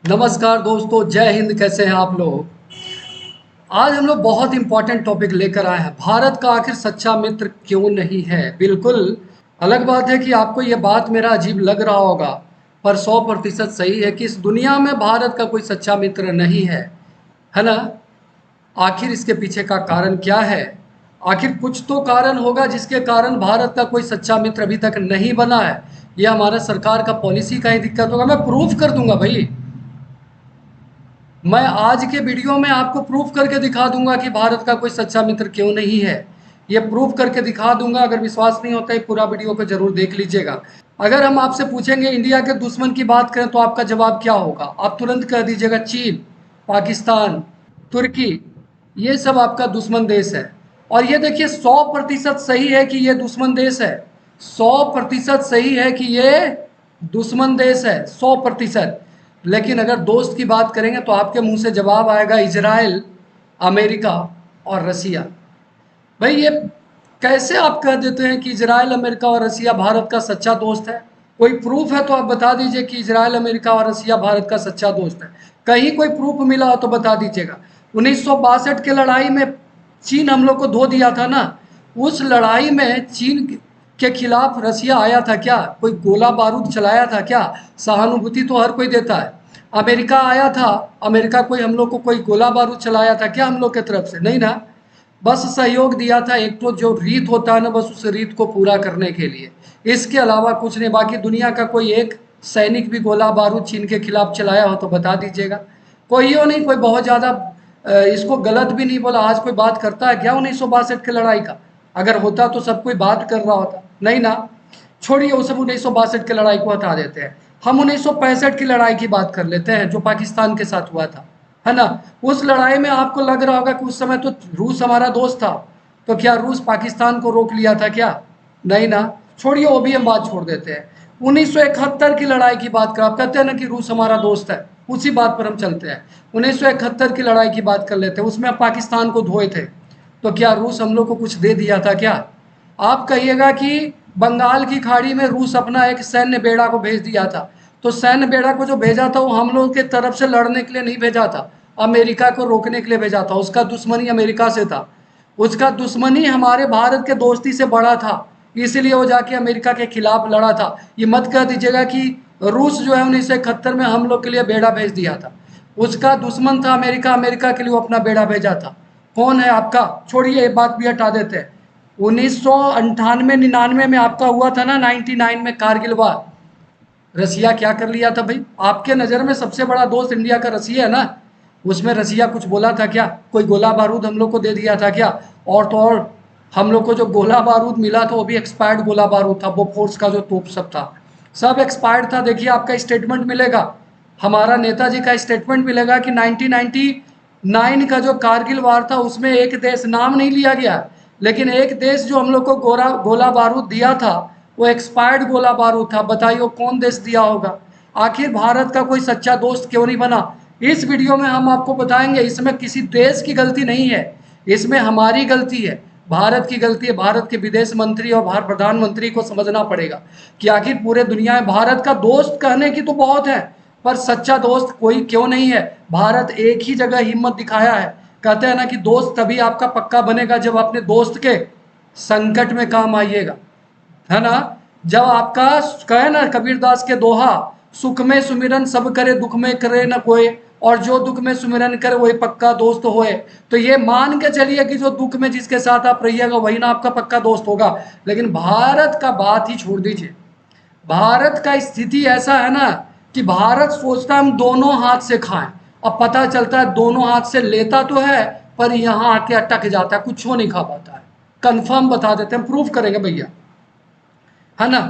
नमस्कार दोस्तों, जय हिंद। कैसे हैं आप लोग। आज हम लोग बहुत इंपॉर्टेंट टॉपिक लेकर आए हैं। भारत का आखिर सच्चा मित्र क्यों नहीं है। बिल्कुल अलग बात है कि आपको ये बात मेरा अजीब लग रहा होगा, पर 100% सही है कि इस दुनिया में भारत का कोई सच्चा मित्र नहीं है ना। आखिर इसके पीछे का कारण क्या है। आखिर कुछ तो कारण होगा जिसके कारण भारत का कोई सच्चा मित्र अभी तक नहीं बना है। यह हमारा सरकार का पॉलिसी का ही दिक्कत होगा। मैं प्रूफ कर दूंगा भाई। मैं आज के वीडियो में आपको प्रूफ करके दिखा दूंगा कि भारत का कोई सच्चा मित्र क्यों नहीं है। ये प्रूफ करके दिखा दूंगा। अगर विश्वास नहीं होता है पूरा वीडियो को जरूर देख लीजिएगा। अगर हम आपसे पूछेंगे इंडिया के दुश्मन की बात करें तो आपका जवाब क्या होगा। आप तुरंत कह दीजिएगा चीन, पाकिस्तान, तुर्की। ये सब आपका दुश्मन देश है। और ये देखिए 100% सही है कि ये दुश्मन देश है। 100% सही है कि ये दुश्मन देश है, 100%। लेकिन अगर दोस्त की बात करेंगे तो आपके मुंह से जवाब आएगा इजराइल, अमेरिका और रसिया। भाई ये कैसे आप कह देते हैं कि इजराइल, अमेरिका और रसिया भारत का सच्चा दोस्त है। कोई प्रूफ है तो आप बता दीजिए कि इजराइल, अमेरिका और रसिया भारत का सच्चा दोस्त है। कहीं कोई प्रूफ मिला हो तो बता दीजिएगा। 1962 के लड़ाई में चीन हम लोग को धो दिया था ना। उस लड़ाई में चीन के खिलाफ रसिया आया था क्या। कोई गोला बारूद चलाया था क्या। सहानुभूति तो हर कोई देता है। अमेरिका आया था, अमेरिका कोई हम लोग को कोई गोला बारूद चलाया था क्या हम लोग के तरफ से। नहीं ना। बस सहयोग दिया था। एक तो जो रीत होता है ना, बस उस रीत को पूरा करने के लिए, इसके अलावा कुछ नहीं। बाकी दुनिया का कोई एक सैनिक भी गोला बारूद चीन के खिलाफ चलाया हो तो बता दीजिएगा। कोई हो नहीं, कोई बहुत ज़्यादा इसको गलत भी नहीं बोला। आज कोई बात करता है क्या 1962 के लड़ाई का। अगर होता तो सब कोई बात कर रहा होता। नहीं ना। छोड़िए वो सब, 1962 के लड़ाई को हटा देते हैं। हम 1965 की लड़ाई की बात कर लेते हैं जो पाकिस्तान के साथ हुआ था, है ना। उस लड़ाई में आपको लग रहा होगा कि उस समय तो रूस हमारा दोस्त था। तो क्या रूस पाकिस्तान को रोक लिया था क्या। नहीं ना। छोड़िए वो भी हम बात छोड़ देते हैं। 1971 की लड़ाई की बात कर, आप कहते हैं ना कि रूस हमारा दोस्त है, उसी बात पर हम चलते हैं। 1971 की लड़ाई की बात कर लेते हैं। उसमें पाकिस्तान को धोए थे। तो क्या रूस हम लोग को कुछ दे दिया था क्या। आप कहिएगा कि बंगाल की खाड़ी में रूस अपना एक सैन्य बेड़ा को भेज दिया था। तो सैन्य बेड़ा को जो भेजा था वो हम लोग के तरफ से लड़ने के लिए नहीं भेजा था, अमेरिका को रोकने के लिए भेजा था। उसका दुश्मनी अमेरिका से था। उसका दुश्मनी हमारे भारत के दोस्ती से बड़ा था। इसलिए वो जाके अमेरिका के खिलाफ लड़ा था। ये मत कह दीजिएगा कि रूस जो है 1971 में हम लोग के लिए बेड़ा भेज दिया था। उसका दुश्मन था अमेरिका, अमेरिका के लिए वो अपना बेड़ा भेजा था। कौन है आपका। छोड़िए ये बात भी हटा देते हैं। 1998-99 में आपका हुआ था ना, 99 में कारगिल वार। रसिया क्या कर लिया था भाई। आपके नज़र में सबसे बड़ा दोस्त इंडिया का रसिया है ना। उसमें रसिया कुछ बोला था क्या। कोई गोला बारूद हम लोग को दे दिया था क्या। और तो और हम लोग को जो गोला बारूद मिला था वो भी एक्सपायर्ड गोला बारूद था। बोफोर्स का जो तोप सब था सब एक्सपायर्ड था। देखिए आपका स्टेटमेंट मिलेगा, हमारा नेताजी का स्टेटमेंट मिलेगा कि 1999 का जो कारगिल वार था उसमें एक देश नाम नहीं लिया गया, लेकिन एक देश जो हम लोग को गोला बारूद दिया था वो एक्सपायर्ड गोला बारूद था। बताइए वो कौन देश दिया होगा। आखिर भारत का कोई सच्चा दोस्त क्यों नहीं बना। इस वीडियो में हम आपको बताएंगे। इसमें किसी देश की गलती नहीं है, इसमें हमारी गलती है, भारत की गलती है। भारत के विदेश मंत्री और भारत प्रधानमंत्री को समझना पड़ेगा कि आखिर पूरे दुनिया में भारत का दोस्त कहने की तो बहुत है, पर सच्चा दोस्त कोई क्यों नहीं है। भारत एक ही जगह हिम्मत दिखाया है। कहते हैं ना कि दोस्त तभी आपका पक्का बनेगा जब अपने दोस्त के संकट में काम आइएगा, है ना। जब आपका कहे ना कबीरदास के दोहा, सुख में सुमिरन सब करे दुख में करे न कोई, और जो दुख में सुमिरन करे वही पक्का दोस्त होए। तो ये मान के चलिए कि जो दुख में जिसके साथ आप रहिएगा वही ना आपका पक्का दोस्त होगा। लेकिन भारत का बात ही छोड़ दीजिए। भारत का स्थिति ऐसा है ना कि भारत सोचता है हम दोनों हाथ से खाएं। अब पता चलता है दोनों हाथ से लेता तो है पर यहाँ आके अटक जाता है, कुछ नहीं खा पाता है। कंफर्म बता देते हैं, प्रूफ करेंगे भैया, है ना।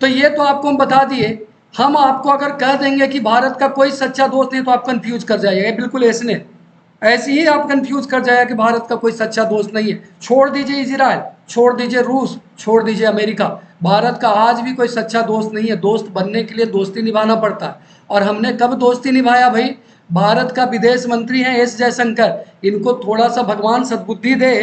तो ये तो आपको हम बता दिए। हम आपको अगर कह देंगे कि भारत का कोई सच्चा दोस्त नहीं तो आप कंफ्यूज कर जाइएगा। बिल्कुल ऐसे ही आप कंफ्यूज कर जाएगा कि भारत का कोई सच्चा दोस्त नहीं है। छोड़ दीजिए इजराइल, छोड़ दीजिए रूस, छोड़ दीजिए अमेरिका। भारत का आज भी कोई सच्चा दोस्त नहीं है। दोस्त बनने के लिए दोस्ती निभाना पड़ता है। और हमने कब दोस्ती निभाया भाई। भारत का विदेश मंत्री हैं एस जयशंकर, इनको थोड़ा सा भगवान सद्बुद्धि दे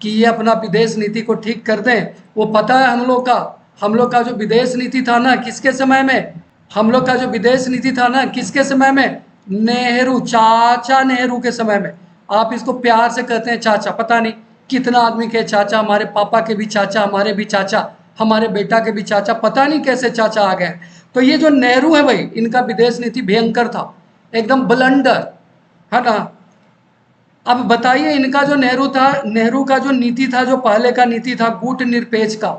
कि ये अपना विदेश नीति को ठीक कर दें। वो पता है हम लोग का जो विदेश नीति था ना किसके समय में, हम लोग का जो विदेश नीति था ना किसके समय में, नेहरू, चाचा नेहरू के समय में, आप इसको प्यार से कहते हैं चाचा, पता नहीं कितना आदमी के चाचा, हमारे पापा के भी चाचा, हमारे भी चाचा, हमारे बेटा के भी चाचा, पता नहीं कैसे चाचा आ गए। तो ये जो नेहरू है भाई, इनका विदेश नीति भयंकर था, एकदम ब्लंडर, है ना। अब बताइए, इनका जो नेहरू था, नेहरू का जो नीति था, जो पहले का नीति था गुट निरपेक्ष का,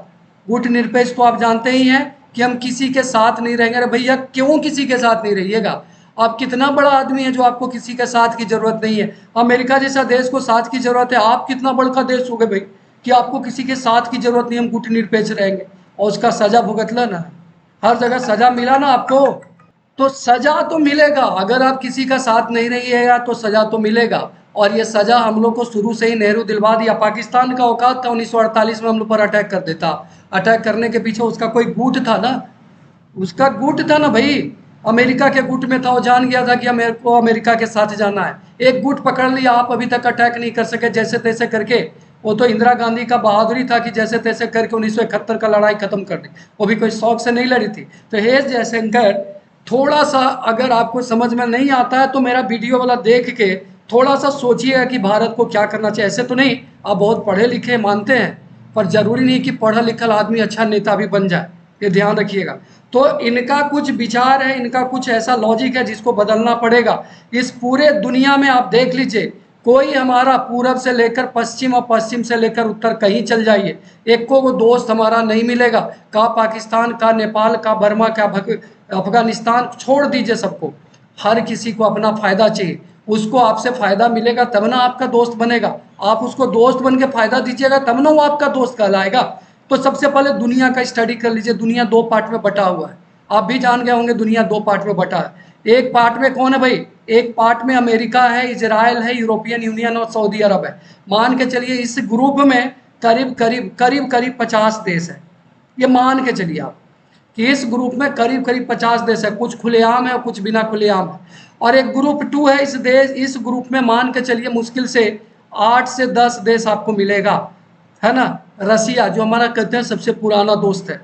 गुट निरपेक्ष तो आप जानते ही हैं कि हम किसी के साथ नहीं रहेंगे। अरे भैया क्यों किसी के साथ नहीं रहिएगा? आप कितना बड़ा आदमी है जो आपको किसी के साथ की जरूरत नहीं है? अमेरिका जैसा देश को साथ की जरूरत है, आप कितना बड़का देश हो गए भाई कि आपको किसी के साथ की जरूरत नहीं, हम गुट निरपेक्ष रहेंगे। और उसका सजा भुगतना ना, हर जगह सजा मिला ना आपको, तो सजा तो मिलेगा। अगर आप किसी का साथ नहीं रहिएगा तो सजा तो मिलेगा। और ये सजा हम लोग को शुरू से ही नेहरू दिलवा दिया। पाकिस्तान का औकात था 1948 में हम लोग पर अटैक कर देता। अटैक करने के पीछे उसका कोई गुट था ना, उसका गुट था ना भाई, अमेरिका के गुट में था। वो जान गया था कि को अमेरिका के साथ जाना है, एक गुट पकड़ लिया, आप अभी तक अटैक नहीं कर सके जैसे तैसे करके। वो तो इंदिरा गांधी का बहादुरी था कि जैसे तैसे करके 1971 का लड़ाई खत्म कर दी, वो भी कोई शौक से नहीं लड़ी थी। तो हे जयशंकर, थोड़ा सा अगर आपको समझ में नहीं आता है तो मेरा वीडियो वाला देख के थोड़ा सा सोचिएगा कि भारत को क्या करना चाहिए। ऐसे तो नहीं, आप बहुत पढ़े लिखे मानते हैं, पर जरूरी नहीं कि पढ़ा लिखा आदमी अच्छा नेता भी बन जाए, ये ध्यान रखिएगा। तो इनका कुछ विचार है, इनका कुछ ऐसा लॉजिक है जिसको बदलना पड़ेगा। इस पूरे दुनिया में आप देख लीजिए, कोई हमारा पूरब से लेकर पश्चिम और पश्चिम से लेकर उत्तर कहीं चल जाइए, एक को वो दोस्त हमारा नहीं मिलेगा। का पाकिस्तान, का नेपाल, का बर्मा, का अफगानिस्तान, छोड़ दीजिए सबको, हर किसी को अपना फायदा चाहिए। उसको आपसे फायदा मिलेगा तब ना आपका दोस्त बनेगा। आप उसको दोस्त बन के फायदा दीजिएगा तब ना वो आपका दोस्त कहलाएगा। तो सबसे पहले दुनिया का स्टडी कर लीजिए। दुनिया दो पार्ट में बटा हुआ है, आप भी जान गए होंगे दुनिया दो पार्ट में बटा है। एक पार्ट में कौन है भाई? एक पार्ट में अमेरिका है, इजराइल है, यूरोपियन यूनियन और सऊदी अरब है। मान के चलिए इस ग्रुप में करीब करीब करीब करीब 50 देश है। ये मान के चलिए आप कि इस ग्रुप में करीब करीब 50 देश है, कुछ खुलेआम है और कुछ बिना खुलेआम है। और एक ग्रुप 2 है, इस ग्रुप में मान के चलिए मुश्किल से 8 से 10 देश आपको मिलेगा, है ना। रसिया जो हमारा कहते हैं सबसे पुराना दोस्त है,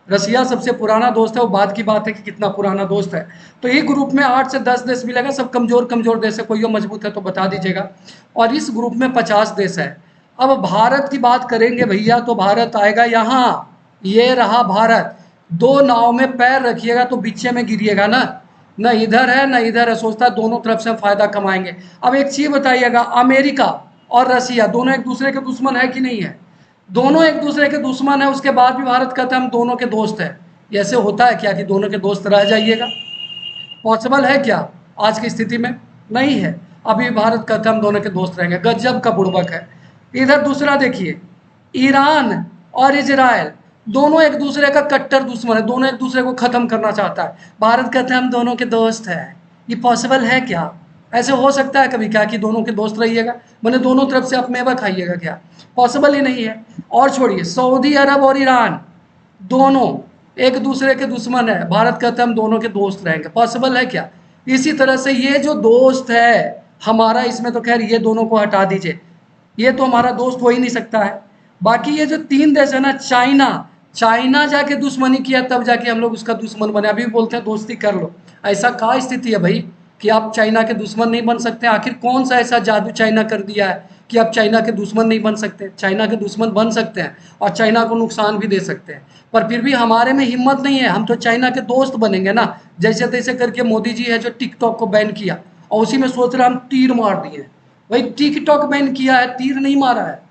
रसिया सबसे पुराना दोस्त है, वो बात की बात है कि कितना पुराना दोस्त है। तो ये ग्रुप में 8 से 10 देश मिलेगा, सब कमजोर कमजोर देश है, कोई मजबूत है तो बता दीजिएगा। और इस ग्रुप में 50 देश है। अब भारत की बात करेंगे भैया तो भारत आएगा यहाँ, ये रहा भारत। दो नाव में पैर रखिएगा तो बीचे में गिरिएगा ना, न इधर है न इधर है, सोचता है दोनों तरफ से हम फायदा कमाएंगे। अब एक चीज बताइएगा, अमेरिका और रसिया दोनों एक दूसरे के दुश्मन है कि नहीं है? दोनों एक दूसरे के दुश्मन है, उसके बाद भी भारत कहता है हम दोनों के दोस्त हैं। ऐसे होता है क्या कि दोनों के दोस्त रह जाइएगा? पॉसिबल है क्या आज की स्थिति में? नहीं है। अभी भारत कहता है हम दोनों के दोस्त रहेंगे, गजब का बुड़बक है। इधर दूसरा देखिए, ईरान और इजराइल दोनों एक दूसरे का कट्टर दुश्मन है, दोनों एक दूसरे को खत्म करना चाहता है। भारत कहता है हम दोनों के दोस्त हैं। ये पॉसिबल है क्या? ऐसे हो सकता है कभी क्या कि दोनों के दोस्त रहिएगा, मैंने दोनों तरफ से आप मेवा खाइएगा क्या? पॉसिबल ही नहीं है। और छोड़िए, सऊदी अरब और ईरान दोनों एक दूसरे के दुश्मन है, भारत कहता है हम दोनों के दोस्त रहेंगे। पॉसिबल है क्या? इसी तरह से ये जो दोस्त है हमारा, इसमें तो खैर ये दोनों को हटा दीजिए, ये तो हमारा दोस्त हो ही नहीं सकता है। बाकी ये जो 3 देश है ना, चाइना, चाइना जाके दुश्मनी किया तब जाके हम लोग उसका दुश्मन बने, अभी भी बोलते हैं दोस्ती कर लो। ऐसा क्या स्थिति है भाई कि आप चाइना के दुश्मन नहीं बन सकते? आखिर कौन सा ऐसा जादू चाइना कर दिया है कि आप चाइना के दुश्मन नहीं बन सकते? चाइना के दुश्मन बन सकते हैं और चाइना को नुकसान भी दे सकते हैं, पर फिर भी हमारे में हिम्मत नहीं है, हम तो चाइना के दोस्त बनेंगे ना। जैसे तैसे करके मोदी जी है जो टिकटॉक को बैन किया, और उसी में सोच रहे हम तीर मार दिए। भाई टिकटॉक बैन किया है, तीर नहीं मारा है।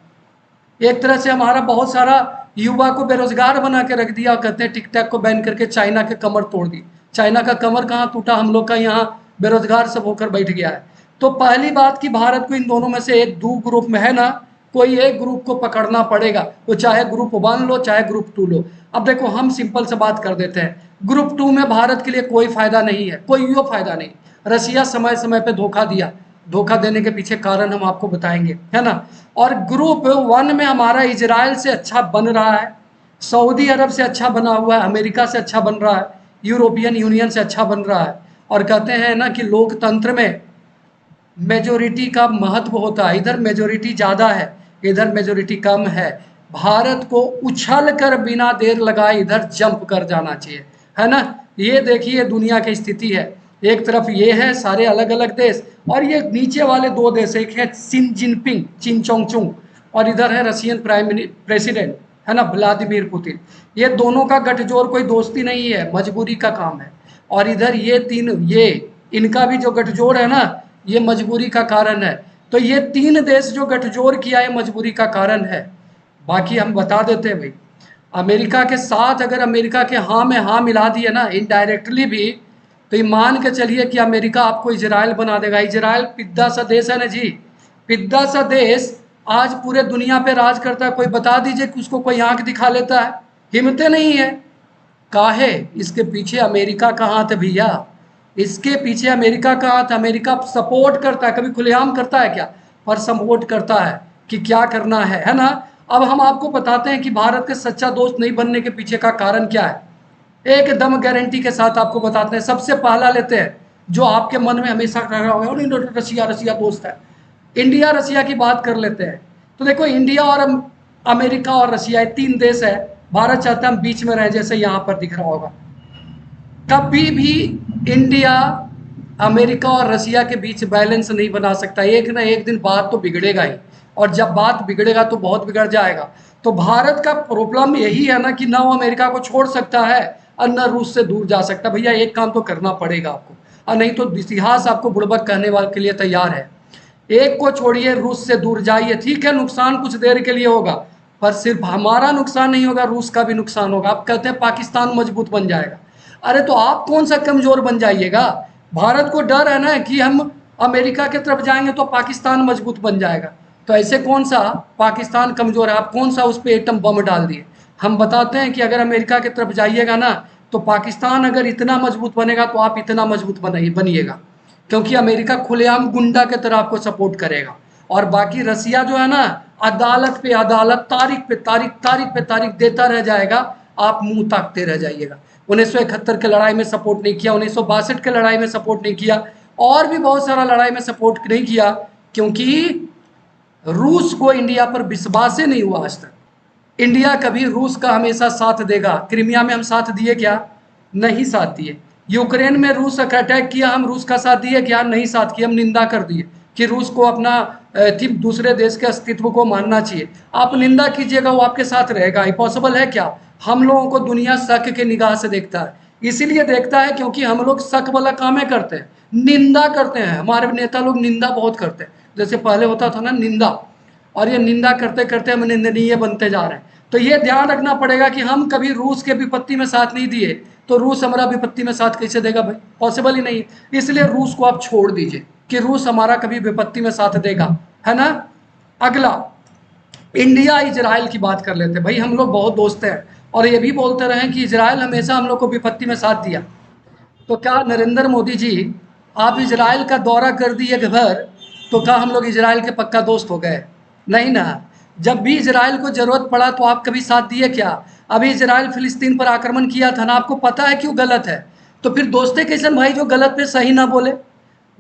एक तरह से हमारा बहुत सारा युवा को बेरोजगार बना के रख दिया, और कहते हैं टिकटॉक को बैन करके चाइना के कमर तोड़ दी। चाइना का कमर कहाँ टूटा, हम लोग का यहाँ बेरोजगार सब होकर बैठ गया है। तो पहली बात कि भारत को इन दोनों में से एक दो ग्रुप में है ना, कोई एक ग्रुप को पकड़ना पड़ेगा, वो चाहे ग्रुप 1 लो चाहे ग्रुप 2 लो। अब देखो हम सिंपल से बात कर देते हैं, ग्रुप 2 में भारत के लिए कोई फायदा नहीं है, कोई फायदा नहीं। रसिया समय समय पे धोखा दिया, धोखा देने के पीछे कारण हम आपको बताएंगे, है ना। और ग्रुप 1 में हमारा इजराइल से अच्छा बन रहा है, सऊदी अरब से अच्छा बना हुआ है, अमेरिका से अच्छा बन रहा है, यूरोपियन यूनियन से अच्छा बन रहा है। और कहते हैं ना कि लोकतंत्र में मेजोरिटी का महत्व होता है, इधर मेजोरिटी ज़्यादा है, इधर मेजोरिटी कम है। भारत को उछल कर बिना देर लगाए इधर जंप कर जाना चाहिए, है ना। ये देखिए दुनिया की स्थिति है। एक तरफ ये है सारे अलग अलग देश, और ये नीचे वाले दो देश, एक है सिन जिनपिंग चिन चोंगचुंग, और इधर है रशियन प्रेसिडेंट, है ना, व्लादिमीर पुतिन। ये दोनों का गठजोड़ कोई दोस्ती नहीं है, मजबूरी का काम है। और इधर ये तीन, ये इनका भी जो गठजोड़ है ना, ये मजबूरी का कारण है। तो ये तीन देश जो गठजोड़ किया है मजबूरी का कारण है। बाकी हम बता देते हैं भाई, अमेरिका के साथ अगर अमेरिका के हाँ में हाँ मिला दिए ना इनडायरेक्टली भी, तो ये मान के चलिए कि अमेरिका आपको इजराइल बना देगा। इजराइल पिद्दा सा देश है ना जी, पिद्दा सा देश आज पूरे दुनिया पे राज करता है। कोई बता दीजिए कि उसको कोई आंख दिखा लेता है? हिम्मतें नहीं है। काहे? इसके पीछे अमेरिका का हाथ है भैया, इसके पीछे अमेरिका का हाथ। अमेरिका सपोर्ट करता है, कभी खुलेआम करता है क्या, पर सपोर्ट करता है कि क्या करना है ना। अब हम आपको बताते हैं कि भारत के सच्चा दोस्त नहीं बनने के पीछे का कारण क्या है, एकदम गारंटी के साथ आपको बताते हैं। सबसे पहला लेते हैं जो आपके मन में हमेशा रहा होगा, रसिया रसिया दोस्त है, इंडिया रसिया की बात कर लेते हैं। तो देखो, इंडिया और अमेरिका और रसिया, ये तीन देश है। भारत चाहता है हम बीच में रहें, जैसे यहाँ पर दिख रहा होगा। कभी भी इंडिया अमेरिका और रसिया के बीच बैलेंस नहीं बना सकता, एक ना एक दिन बात तो बिगड़ेगा ही, और जब बात बिगड़ेगा तो बहुत बिगड़ जाएगा। तो भारत का प्रॉब्लम यही है ना कि ना वो अमेरिका को छोड़ सकता है और न रूस से दूर जा सकता। भैया एक काम तो करना पड़ेगा आपको, और नहीं तो इतिहास आपको बुड़बक कहने वाले के लिए तैयार है। एक को छोड़िए, रूस से दूर जाइए, ठीक है नुकसान कुछ देर के लिए होगा, पर सिर्फ हमारा नुकसान नहीं होगा, रूस का भी नुकसान होगा। आप कहते हैं पाकिस्तान मजबूत बन जाएगा, अरे तो आप कौन सा कमजोर बन जाइएगा? भारत को डर है ना कि हम अमेरिका की तरफ जाएंगे तो पाकिस्तान मजबूत बन जाएगा। तो ऐसे कौन सा पाकिस्तान कमजोर है? आप कौन सा उस पर एटम बम डाल दिए? हम बताते हैं कि अगर अमेरिका की तरफ जाइएगा ना, तो पाकिस्तान अगर इतना मजबूत बनेगा तो आप इतना मजबूत बनिएगा, क्योंकि अमेरिका खुलेआम गुंडा के तरह आपको सपोर्ट करेगा। और बाकी रसिया जो है ना, अदालत पे अदालत, तारीख पे तारीख, तारीख पे तारीख देता रह जाएगा, आप मुंह ताकते रह जाइएगा। 1971 के लड़ाई में सपोर्ट नहीं किया, 1962 के लड़ाई में सपोर्ट नहीं किया, और भी बहुत सारा लड़ाई में सपोर्ट नहीं किया, क्योंकि रूस को इंडिया पर विश्वास ही नहीं हुआ आज तक। इंडिया कभी रूस का हमेशा साथ देगा। क्रीमिया में हम साथ दिए क्या? नहीं साथ दिए। यूक्रेन में रूस अटैक किया, हम रूस का साथ दिए क्या? नहीं साथ किया, हम निंदा कर दिए कि रूस को अपना दूसरे देश के अस्तित्व को मानना चाहिए। आप निंदा कीजिएगा, वो आपके साथ रहेगा? ये पॉसिबल है क्या? हम लोगों को दुनिया शक के निगाह से देखता है, इसीलिए देखता है क्योंकि हम लोग शक वाला कामें करते हैं, निंदा करते हैं। हमारे नेता लोग निंदा बहुत करते हैं, जैसे पहले होता था ना निंदा, और ये निंदा करते करते हम निंदनीय बनते जा रहे हैं। तो ये ध्यान रखना पड़ेगा कि हम कभी रूस के विपत्ति में साथ नहीं दिए, तो रूस हमारा विपत्ति में साथ कैसे देगा भाई? पॉसिबल ही नहीं। इसलिए रूस को आप छोड़ दीजिए कि रूस हमारा कभी विपत्ति में साथ देगा, है ना। अगला, इंडिया इजराइल की बात कर लेते हैं। भाई हम लोग बहुत दोस्त हैं, और ये भी बोलते रहे कि इजराइल हमेशा हम लोग को विपत्ति में साथ दिया। तो क्या नरेंद्र मोदी जी, आप इजराइल का दौरा कर दिए घर, तो क्या हम लोग इजराइल के पक्का दोस्त हो गए? नहीं ना। जब भी इजराइल को जरूरत पड़ा तो आप कभी साथ दिए क्या? अभी इजराइल फिलिस्तीन पर आक्रमण किया था ना, आपको पता है क्यों गलत है, तो फिर दोस्ते कैसे भाई जो गलत पे सही ना बोले?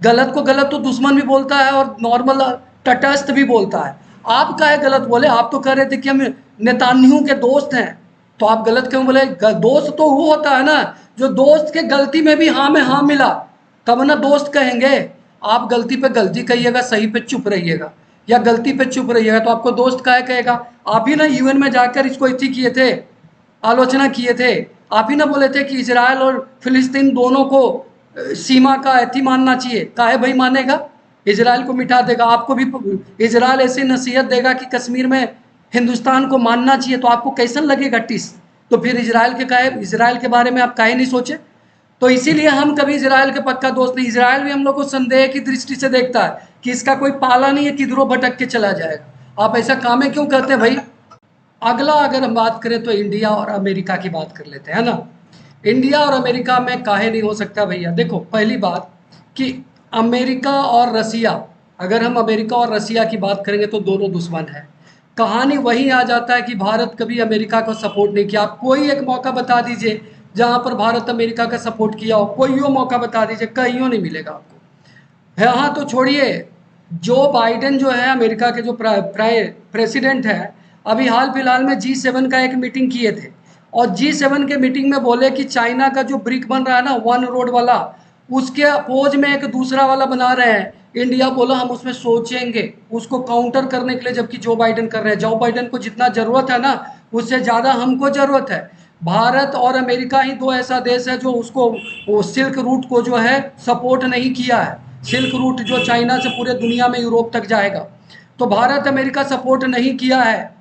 गलत को गलत तो दुश्मन भी बोलता है और नॉर्मल तटस्थ भी बोलता है। आप काहे गलत बोले? आप तो कह रहे थे कि हम नेतान्याहू के दोस्त हैं, तो आप गलत क्यों बोले? दोस्त तो वो होता है ना जो दोस्त के गलती में भी हाँ में हाँ मिला, तब ना दोस्त कहेंगे। आप गलती पे गलती कहिएगा, सही पे चुप रहिएगा, या गलती पे चुप रहिएगा, तो आपको दोस्त काहे कहेगा? आप ही ना यूएन में जाकर इसको इति किए थे, आलोचना किए थे। आप ही ना बोले थे कि इजराइल और फिलिस्तीन दोनों को सीमा का ऐति मानना चाहिए। काहे भाई मानेगा? इजराइल को मिटा देगा। आपको भी इजराइल ऐसी नसीहत देगा कि कश्मीर में हिंदुस्तान को मानना चाहिए, तो आपको कैसन लगेगा टिस? तो फिर इजराइल के बारे में आप काहे नहीं सोचे? तो इसीलिए हम कभी इजराइल के पक्का दोस्त नहीं। इजराइल भी हम लोग को संदेह की दृष्टि से देखता है कि इसका कोई पाला नहीं है, किधरों भटक के चला जाएगा। आप ऐसा कामें क्यों करते हैं भाई? अगला अगर हम बात करें तो इंडिया और अमेरिका की बात कर लेते हैं ना। इंडिया और अमेरिका में काहे नहीं हो सकता भैया? देखो, पहली बात कि अमेरिका और रसिया, अगर हम अमेरिका और रसिया की बात करेंगे तो दोनों दुश्मन है। कहानी वही आ जाता है कि भारत कभी अमेरिका को सपोर्ट नहीं किया। आप कोई एक मौका बता दीजिए जहां पर भारत अमेरिका का सपोर्ट किया हो, कोई वो मौका बता दीजिए, कहीं नहीं मिलेगा आपको। हाँ तो छोड़िए, जो बाइडेन जो है अमेरिका के जो प्रेसिडेंट है, अभी हाल फिलहाल में G7 का एक मीटिंग किए थे, और G7 के मीटिंग में बोले कि चाइना का जो ब्रिक बन रहा है ना, वन रोड वाला, उसके अपोज में एक दूसरा वाला बना रहे हैं, इंडिया बोला हम उसमें सोचेंगे उसको काउंटर करने के लिए, जबकि जो बाइडेन कर रहे हैं। जो बाइडेन को जितना ज़रूरत है ना, उससे ज़्यादा हमको ज़रूरत है। भारत और अमेरिका ही दो ऐसा देश है जो उसको, वो सिल्क रूट को जो है सपोर्ट नहीं किया है। सिल्क रूट जो चाइना से पूरे दुनिया में यूरोप तक जाएगा, तो भारत अमेरिका सपोर्ट नहीं किया है,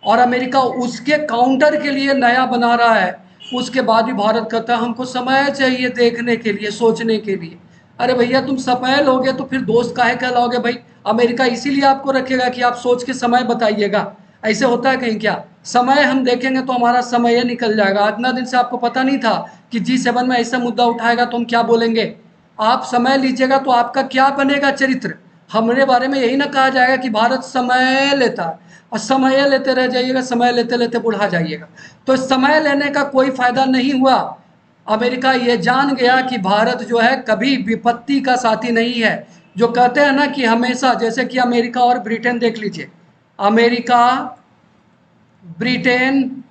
और अमेरिका उसके काउंटर के लिए नया बना रहा है। उसके बाद भी भारत कहता है हमको समय चाहिए देखने के लिए, सोचने के लिए। अरे भैया, तुम समय लोगे तो फिर दोस्त काहे कहलाओगे भाई? अमेरिका इसीलिए आपको रखेगा कि आप सोच के समय बताइएगा। ऐसे होता है कहीं क्या? समय हम देखेंगे तो हमारा समय निकल जाएगा। इतना दिन से आपको पता नहीं था कि G7 में ऐसा मुद्दा उठाएगा तो हम क्या बोलेंगे? आप समय लीजिएगा तो आपका क्या बनेगा चरित्र? हमारे बारे में यही ना कहा जाएगा कि भारत समय लेता है, और समय लेते रह जाइएगा, समय लेते लेते बुढ़ा जाइएगा। तो समय लेने का कोई फायदा नहीं हुआ। अमेरिका ये जान गया कि भारत जो है कभी विपत्ति का साथी नहीं है। जो कहते हैं ना कि हमेशा, जैसे कि अमेरिका और ब्रिटेन देख लीजिए, अमेरिका, ब्रिटेन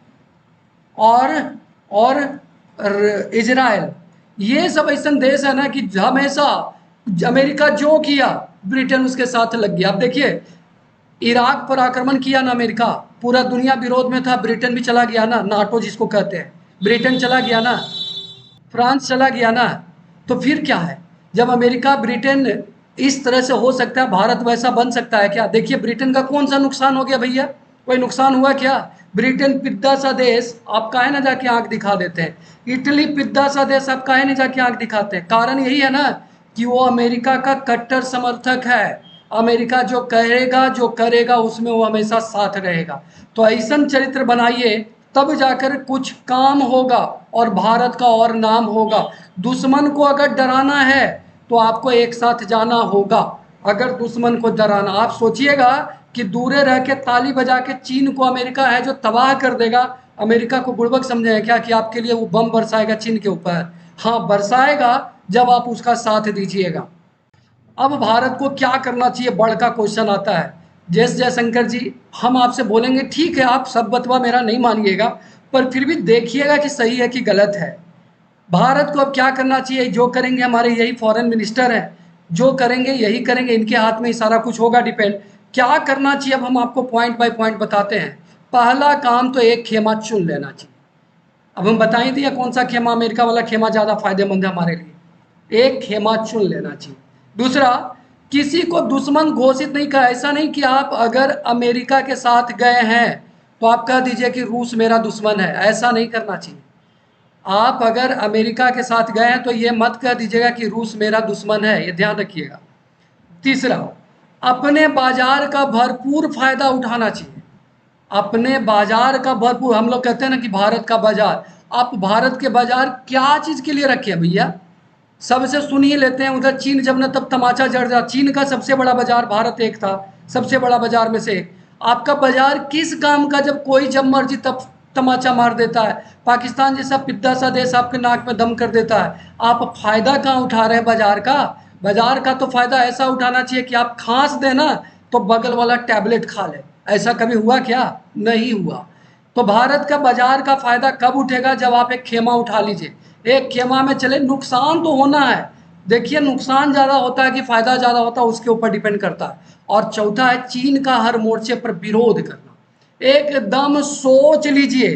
और इजराइल, ये सब ऐसा देश है ना कि हमेशा अमेरिका जो किया ब्रिटेन उसके साथ लग गया। अब देखिए, इराक पर आक्रमण किया ना अमेरिका, पूरा दुनिया विरोध में था, ब्रिटेन भी चला गया ना, नाटो जिसको कहते हैं, ब्रिटेन चला गया ना, फ्रांस चला गया ना। तो फिर क्या है, जब अमेरिका ब्रिटेन इस तरह से हो सकता है, भारत वैसा बन सकता है क्या? देखिए, ब्रिटेन का कौन सा नुकसान हो गया भैया? कोई नुकसान हुआ क्या? ब्रिटेन पिद्दा सा देश, आप काहे ना जाके आंख दिखा देते हैं? इटली पिद्दा सा देश, आप काहे नहीं जाके आंख दिखाते हैं? कारण यही है ना कि वो अमेरिका का कट्टर समर्थक है। अमेरिका जो कहेगा, जो करेगा, उसमें वो हमेशा साथ रहेगा। तो ऐसा चरित्र बनाइए, तब जाकर कुछ काम होगा और भारत का और नाम होगा। दुश्मन को अगर डराना है तो आपको एक साथ जाना होगा। अगर दुश्मन को डराना, आप सोचिएगा कि दूरे रह के ताली बजा के चीन को अमेरिका है जो तबाह कर देगा, अमेरिका को बुड़बक समझे क्या कि आपके लिए वो बम बरसाएगा चीन के ऊपर? हाँ, बरसाएगा, जब आप उसका साथ दीजिएगा। अब भारत को क्या करना चाहिए, बड़ा क्वेश्चन आता है। जय जयशंकर जी, हम आपसे बोलेंगे ठीक है, आप सब बतवा मेरा नहीं मानिएगा, पर फिर भी देखिएगा कि सही है कि गलत है। भारत को अब क्या करना चाहिए? जो करेंगे हमारे यही फॉरेन मिनिस्टर हैं, जो करेंगे यही करेंगे, इनके हाथ में ही सारा कुछ होगा डिपेंड। क्या करना चाहिए अब हम आपको पॉइंट बाय पॉइंट बताते हैं। पहला काम तो एक खेमा चुन लेना चाहिए। अब हम बताएं दिया कौन सा खेमा, अमेरिका वाला खेमा ज़्यादा फायदेमंद है हमारे लिए। एक खेमा चुन लेना चाहिए। दूसरा, किसी को दुश्मन घोषित नहीं कर, ऐसा नहीं कि आप अगर अमेरिका के साथ गए हैं तो आप कह दीजिए कि रूस मेरा दुश्मन है, ऐसा नहीं करना चाहिए। आप अगर अमेरिका के साथ गए हैं तो ये मत कह दीजिएगा कि रूस मेरा दुश्मन है, ये ध्यान रखिएगा। तीसरा, अपने बाजार का भरपूर फायदा उठाना चाहिए। अपने बाजार का भरपूर, हम लोग कहते हैं ना कि भारत का बाजार, आप भारत के बाजार क्या चीज़ के लिए रखे हैं भैया? सबसे सुन ही लेते हैं, उधर चीन जब न तब तमाचा जड़ जा। चीन का सबसे बड़ा बाजार भारत एक था, सबसे बड़ा बाजार में से। आपका बाजार किस काम का, जब कोई जब मर्जी तब तमाचा मार देता है? पाकिस्तान जैसा पिद्दा सा देश आपके नाक में दम कर देता है। आप फायदा कहाँ उठा रहे हैं बाजार का? बाजार का तो फायदा ऐसा उठाना चाहिए कि आप खांस देना तो बगल वाला टैबलेट खा ले। ऐसा कभी हुआ क्या? नहीं हुआ। तो भारत का बाजार का फायदा कब उठेगा? जब आप एक खेमा उठा लीजिए, एक खेमा में चले। नुकसान तो होना है, देखिए नुकसान ज़्यादा होता है कि फ़ायदा ज़्यादा होता है, उसके ऊपर डिपेंड करता है। और चौथा है चीन का हर मोर्चे पर विरोध करना। एकदम सोच लीजिए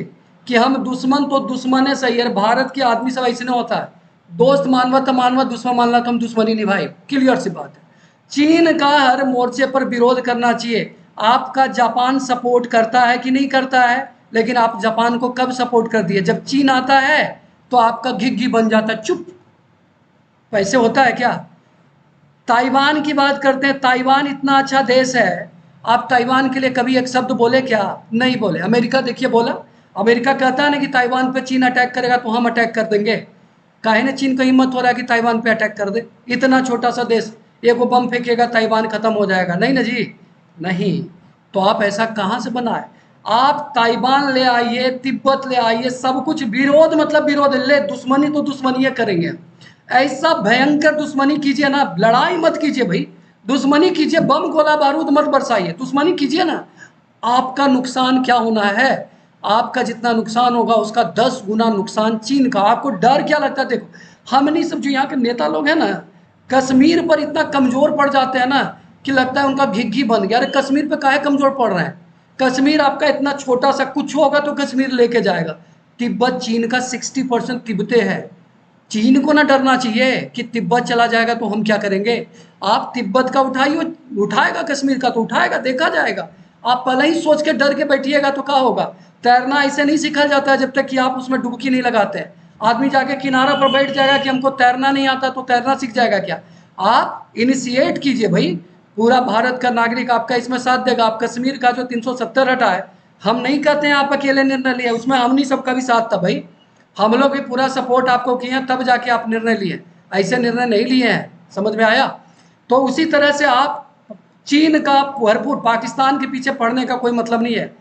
कि हम दुश्मन तो दुश्मन है, सही है। भारत के आदमी सब ऐसे नहीं होता है, दोस्त मानवा तो मानवा, दुश्मन मानना तो हम दुश्मनी निभाए, क्लियर सी बात है। चीन का हर मोर्चे पर विरोध करना चाहिए। आपका जापान सपोर्ट करता है कि नहीं करता है? लेकिन आप जापान को कब सपोर्ट कर दिए? जब चीन आता है तो आपका घिघी बन जाता है, चुप। पैसे होता है क्या? ताइवान की बात करते हैं, ताइवान इतना अच्छा देश है, आप ताइवान के लिए कभी एक शब्द बोले क्या? नहीं बोले। अमेरिका देखिए बोला, अमेरिका कहता है ना कि ताइवान पे चीन अटैक करेगा तो हम अटैक कर देंगे। काहे ने चीन का हिम्मत हो रहा है कि ताइवान पे अटैक कर दे? इतना छोटा सा देश, एक वो बम फेंकेगा ताइवान खत्म हो जाएगा? नहीं ना जी, नहीं। तो आप ऐसा कहाँ से बनाए? आप ताइवान ले आइए, तिब्बत ले आइए, सब कुछ विरोध, मतलब विरोध ले, दुश्मनी तो दुश्मनी करेंगे। ऐसा भयंकर दुश्मनी कीजिए ना, लड़ाई मत कीजिए भाई, दुश्मनी कीजिए, बम गोला बारूद मत बरसाइए, दुश्मनी कीजिए ना। आपका नुकसान क्या होना है? आपका जितना नुकसान होगा उसका 10 गुना नुकसान चीन का। आपको डर क्या लगता है? देखो, हमने सब जो यहाँ के नेता लोग हैं ना, कश्मीर पर इतना कमज़ोर पड़ जाते हैं ना कि लगता है उनका घिघी बन गया। अरे कश्मीर पे काहे कमज़ोर पड़ रहे हैं? कश्मीर आपका इतना छोटा सा, कुछ होगा तो कश्मीर लेके जाएगा। तिब्बत चीन का 60% तिब्बते है। चीन को ना डरना चाहिए कि तिब्बत चला जाएगा तो हम क्या करेंगे। आप तिब्बत का उठाइए, उठाएगा कश्मीर का तो उठाएगा, देखा जाएगा। आप पहले ही सोच के डर के बैठिएगा तो क्या होगा। तैरना ऐसे नहीं सीखा जाता है जब तक कि आप उसमें डुबकी नहीं लगाते हैं। आदमी जाके किनारा पर बैठ जाएगा कि हमको तैरना नहीं आता तो तैरना सीख जाएगा क्या। आप इनिशिएट कीजिए भाई। पूरा भारत का नागरिक आपका इसमें साथ देगा। आप कश्मीर का जो 370 हटा है, हम नहीं कहते हैं आप अकेले निर्णय लिए, उसमें हमनी सबका भी साथ था भाई। हम लोग भी पूरा सपोर्ट आपको किए हैं, तब जाके आप निर्णय लिए, ऐसे निर्णय नहीं लिए हैं। समझ में आया? तो उसी तरह से आप चीन का भरपूर, पाकिस्तान के पीछे पड़ने का कोई मतलब नहीं है।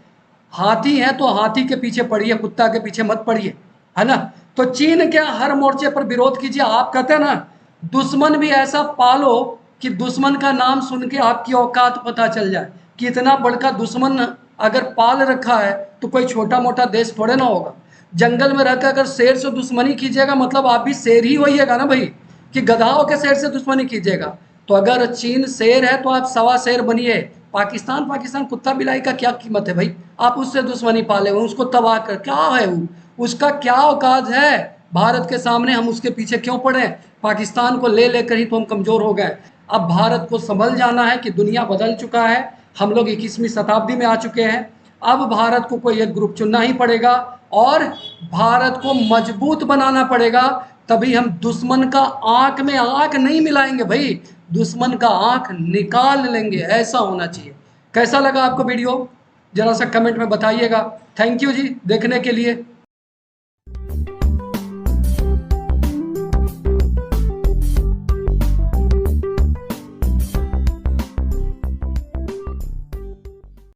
हाथी है तो हाथी के पीछे पड़िए, कुत्ता के पीछे मत पड़िए, है ना। तो चीन के हर मोर्चे पर विरोध कीजिए। आप कहते हैं ना, दुश्मन भी ऐसा पालो कि दुश्मन का नाम सुन के आपकी औकात पता चल जाए कि इतना बड़का दुश्मन अगर पाल रखा है तो कोई छोटा मोटा देश थोड़े ना होगा। जंगल में रहकर अगर शेर से दुश्मनी कीजिएगा मतलब आप भी शेर ही होइएगा ना भाई, कि गधाओं के शेर से दुश्मनी कीजिएगा। तो अगर चीन शेर है तो आप सवा शेर बनिए। पाकिस्तान पाकिस्तान कुत्ता बिलाई का क्या कीमत है भाई? आप उससे दुश्मनी पाले हुए, उसको तबाह कर, क्या है वो, उसका क्या औकात है भारत के सामने? हम उसके पीछे क्यों पड़े? पाकिस्तान को ले लेकर ही तो हम कमज़ोर हो गए। अब भारत को संभल जाना है कि दुनिया बदल चुका है। हम लोग 21वीं शताब्दी में आ चुके हैं। अब भारत को कोई एक ग्रुप चुनना ही पड़ेगा और भारत को मजबूत बनाना पड़ेगा। तभी हम दुश्मन का आंख में आंख नहीं मिलाएंगे भाई, दुश्मन का आंख निकाल लेंगे। ऐसा होना चाहिए। कैसा लगा आपको वीडियो? जरा सा कमेंट में बताइएगा। थैंक यू जी देखने के लिए।